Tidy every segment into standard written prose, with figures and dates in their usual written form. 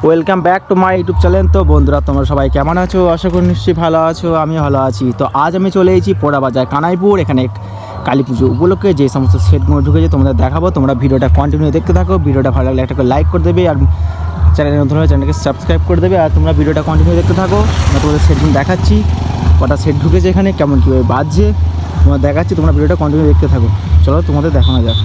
Welcome back to my YouTube channel. তো বন্ধুরা, তোমরা সবাই কেমন আছো? আশা করি নিশ্চয়ই ভালো আছো, আমি ভালো আছি। তো আজ আমি চলে এসেছি পোড়া বাজার কানাইপুর। এখানে কালী পুজো উপলক্ষে যে সমস্ত সেটগুলো ঢুকেছে তোমাদের দেখাবো। তোমরা ভিডিওটা কন্টিনিউ দেখতে থাকো। ভিডিওটা ভালো লাগলে একটা করে লাইক করে দেবে, আর চ্যানেলে নতুন হলে চ্যানেলকে সাবস্ক্রাইব করে দেবে। আর তোমরা ভিডিওটা কন্টিনিউ দেখতে থাকো। আমরা তোমাদের সেটগুলো দেখাচ্ছি, কটা সেট ঢুকেছে এখানে, কেমন কীভাবে বাজছে তোমরা দেখাচ্ছি। তোমরা ভিডিওটা কন্টিনিউ দেখতে থাকো। চলো তোমাদের দেখানো যাক।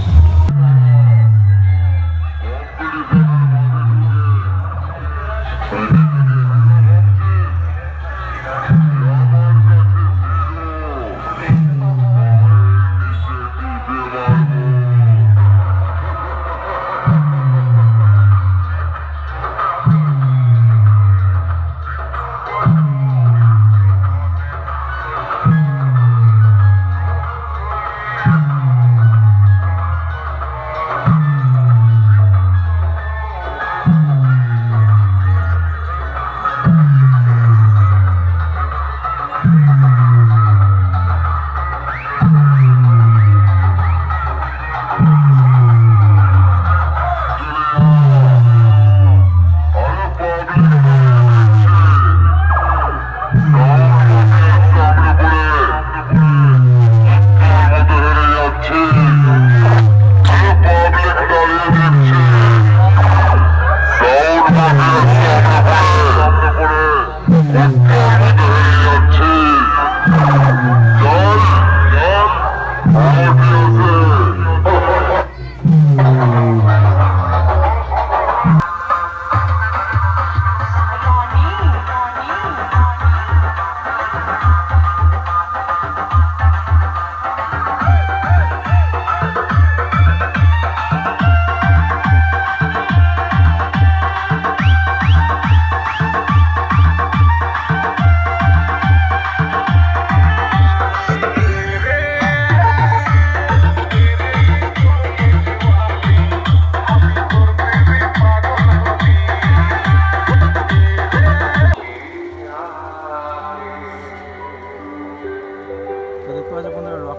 তো দেখতে পাচ্ছ বন্ধুরা,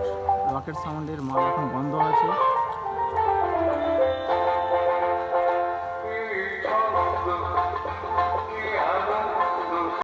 রকেট সাউন্ডের মাল এখন বন্ধ আছে।